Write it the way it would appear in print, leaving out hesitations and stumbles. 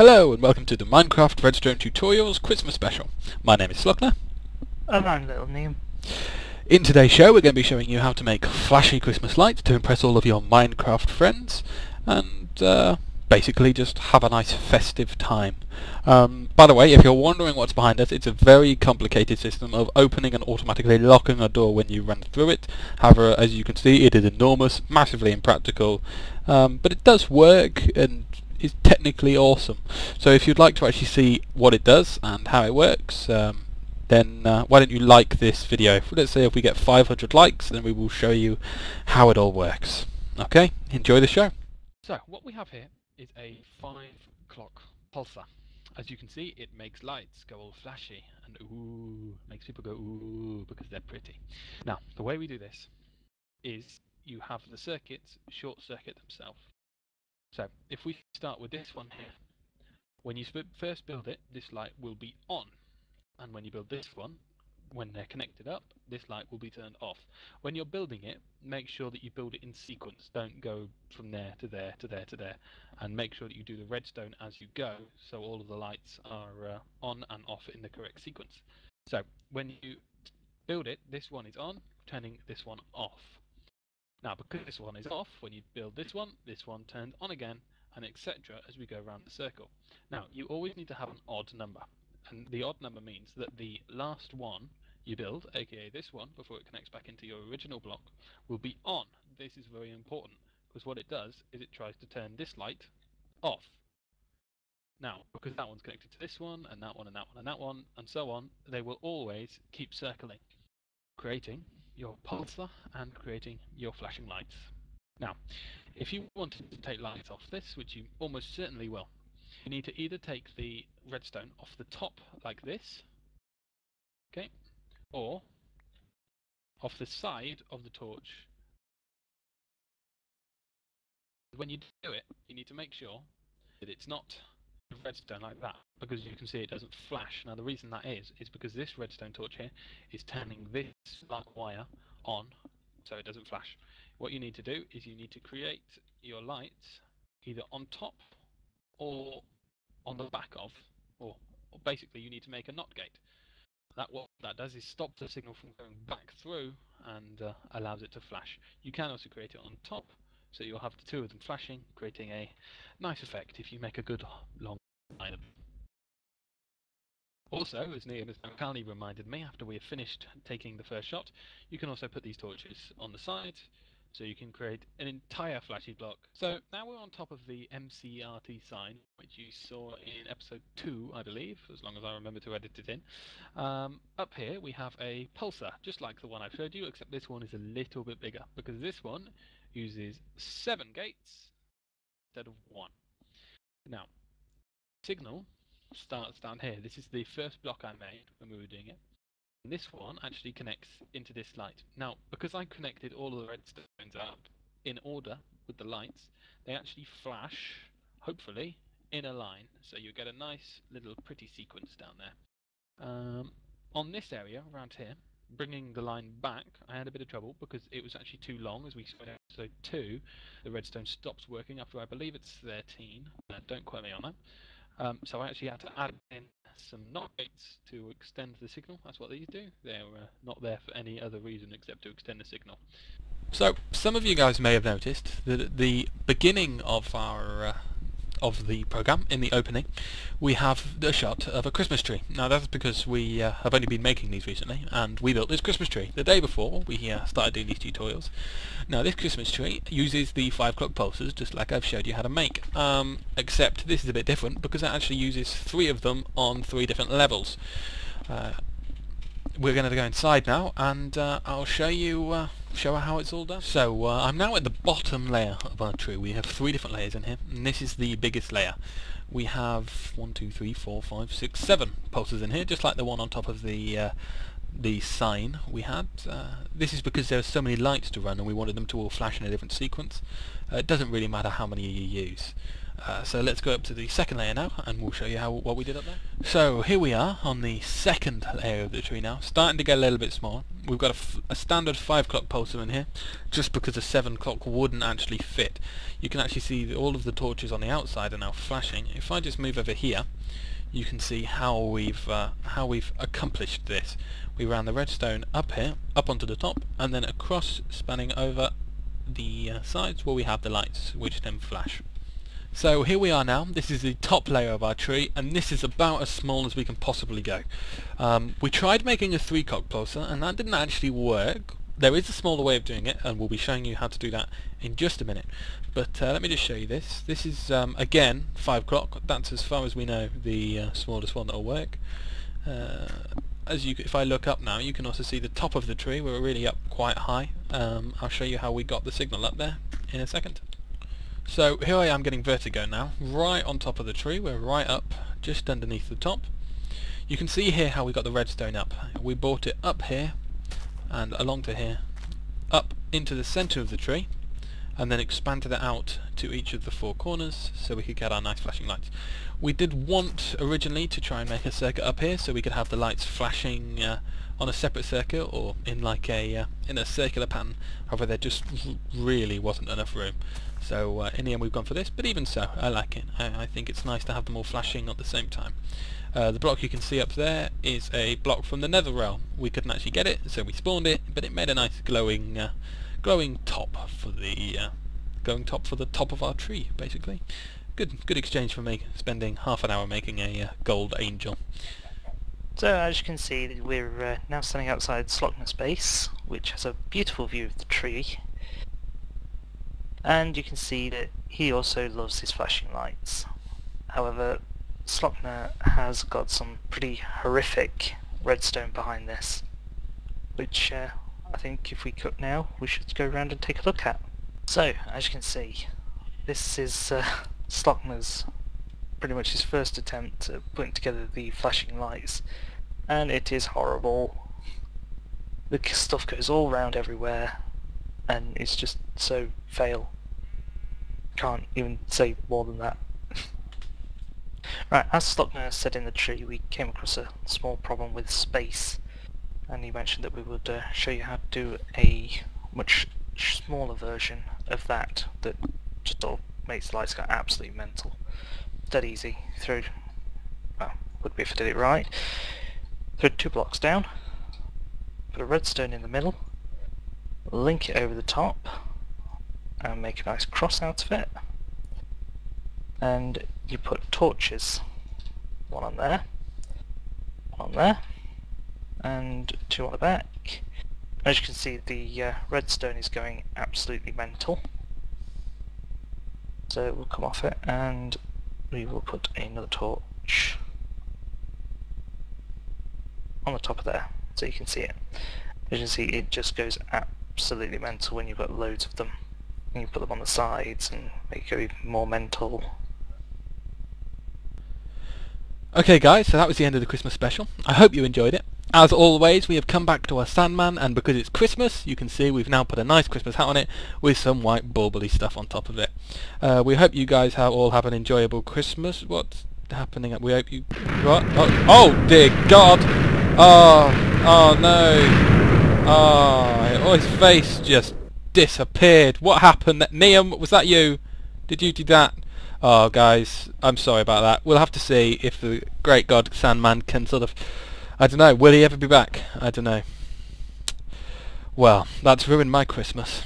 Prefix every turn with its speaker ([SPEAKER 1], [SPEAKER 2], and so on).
[SPEAKER 1] Hello and welcome to the Minecraft Redstone Tutorials Christmas Special. My name is Sluckner.
[SPEAKER 2] And I'm Little Neem.
[SPEAKER 1] In today's show we're going to be showing you how to make flashy Christmas lights to impress all of your Minecraft friends and basically just have a nice festive time. By the way, if you're wondering what's behind us, it's a very complicated system of opening and automatically locking a door when you run through it. However, as you can see, it is enormous, massively impractical, but it does work and is technically awesome. So if you'd like to actually see what it does and how it works, then why don't you like this video? Let's say if we get 500 likes, then we will show you how it all works. Okay, enjoy the show. So what we have here is a 5 o'clock pulsar. As you can see, it makes lights go all flashy and ooh, makes people go ooh because they're pretty. Now the way we do this is you have the circuits short circuit themselves. So if we start with this one here, when you first build it, this light will be on, and when you build this one, when they're connected up, this light will be turned off. When you're building it, make sure that you build it in sequence. Don't go from there to there to there to there, and make sure that you do the redstone as you go, so all of the lights are on and off in the correct sequence. So when you build it, this one is on, turning this one off. Now, because this one is off, when you build this one turns on again, and etc. as we go around the circle. Now, you always need to have an odd number, and the odd number means that the last one you build, aka this one, before it connects back into your original block, will be on. This is very important, because what it does is it tries to turn this light off. Now, because that one's connected to this one, and that one, and that one, and that one, and so on, they will always keep circling, creating your pulsar and creating your flashing lights. Now, if you wanted to take lights off this, which you almost certainly will, you need to either take the redstone off the top like this, okay, or off the side of the torch. When you do it, you need to make sure that it's not redstone like that, because you can see it doesn't flash. Now the reason that is because this redstone torch here is turning this black wire on so it doesn't flash. What you need to do is you need to create your lights either on top or on the back of, or basically you need to make a NOT gate. What that does is stop the signal from going back through and allows it to flash. You can also create it on top, so you'll have the two of them flashing, creating a nice effect if you make a good long line of them. Also, as Neem has now kindly reminded me after we have finished taking the first shot, you can also put these torches on the sides, so you can create an entire flashy block. So now we're on top of the MCRT sign, which you saw in episode 2, I believe, as long as I remember to edit it in. Up here we have a pulsar, just like the one I showed you, except this one is a little bit bigger, because this one uses 7 gates instead of 1. Now, signal starts down here. This is the first block I made when we were doing it. And this one actually connects into this light. Now, because I connected all of the redstones up in order with the lights, they actually flash, hopefully, in a line. So you get a nice little pretty sequence down there. On this area around here, bringing the line back, I had a bit of trouble because it was actually too long. As we saw in episode 2, the redstone stops working after I believe it's 13. Don't quote me on that. So I actually had to add in some NOT gates to extend the signal. That's what these do. They're not there for any other reason except to extend the signal. So some of you guys may have noticed that at the beginning of our of the program, in the opening, we have a shot of a Christmas tree. Now that's because we have only been making these recently, and we built this Christmas tree the day before we started doing these tutorials. Now this Christmas tree uses the 5 o'clock pulsars, just like I've showed you how to make, except this is a bit different because it actually uses 3 of them on 3 different levels. We're going to go inside now, and I'll show you how it's all done. So I'm now at the bottom layer of our tree. We have 3 different layers in here, and this is the biggest layer. We have 1, 2, 3, 4, 5, 6, 7 pulsars in here, just like the one on top of the sign we had. This is because there are so many lights to run, and we wanted them to all flash in a different sequence. It doesn't really matter how many you use. So let's go up to the second layer now, and we'll show you what we did up there. So here we are on the second layer of the tree now, starting to get a little bit small. We've got a standard 5 o'clock pulsar in here, just because a 7 o'clock wouldn't actually fit. You can actually see all of the torches on the outside are now flashing. If I just move over here, you can see how we've accomplished this. We ran the redstone up here, up onto the top, and then across, spanning over the sides where we have the lights, which then flash. So here we are now. This is the top layer of our tree, and this is about as small as we can possibly go. We tried making a 3 o'clock pulsar, and that didn't actually work. There is a smaller way of doing it, and we'll be showing you how to do that in just a minute. But let me just show you this. This is, again, 5 o'clock. That's, as far as we know, the smallest one that will work. If I look up now, you can also see the top of the tree. We're really up quite high. I'll show you how we got the signal up there in a second. So here I am getting vertigo now, right on top of the tree. We're right up, just underneath the top. You can see here how we got the redstone up. We brought it up here, and along to here, up into the centre of the tree, and then expanded it out to each of the 4 corners so we could get our nice flashing lights. We did want originally to try and make a circuit up here so we could have the lights flashing on a separate circuit, or in like a in a circular pattern. However, there just really wasn't enough room. So in the end we've gone for this, but even so, I like it. I think it's nice to have them all flashing at the same time. The block you can see up there is a block from the nether realm. We couldn't actually get it, so we spawned it, but it made a nice glowing top for the top of our tree, basically. Good exchange for me, spending half an hour making a gold angel.
[SPEAKER 2] So as you can see, we're now standing outside Slockner's base, which has a beautiful view of the tree. And you can see that he also loves his flashing lights. However, Slockner has got some pretty horrific redstone behind this, which I think if we cut now, we should go around and take a look at. So, as you can see, this is Slockner's pretty much his first attempt at putting together the flashing lights, and it is horrible. The stuff goes all around everywhere, and it's just so fail. Can't even say more than that. Right, as Slockner said in the tree, we came across a small problem with space, and he mentioned that we would show you how to do a much smaller version of that just sort of makes the lights go absolutely mental. Dead easy. Well, would be if I did it right. Throw 2 blocks down, put a redstone in the middle, link it over the top, and make a nice cross out of it. And you put torches, one on there, and 2 on the back. As you can see, the redstone is going absolutely mental. So we'll come off it, and we will put another torch on the top of there, so you can see it. As you can see, it just goes absolutely mental when you've got loads of them. And you put them on the sides and make it go even more mental.
[SPEAKER 1] Okay guys, so that was the end of the Christmas special. I hope you enjoyed it. As always, we have come back to our Sandman, and because it's Christmas, you can see we've now put a nice Christmas hat on it with some white burbly stuff on top of it. We hope you guys all have an enjoyable Christmas. What's happening? We hope you... What? Oh dear God! Oh no! Oh, his face just disappeared. What happened? Liam, was that you? Did you do that? Oh guys, I'm sorry about that. We'll have to see if the great god Sandman can sort of... I don't know, will he ever be back? I don't know. Well, that's ruined my Christmas.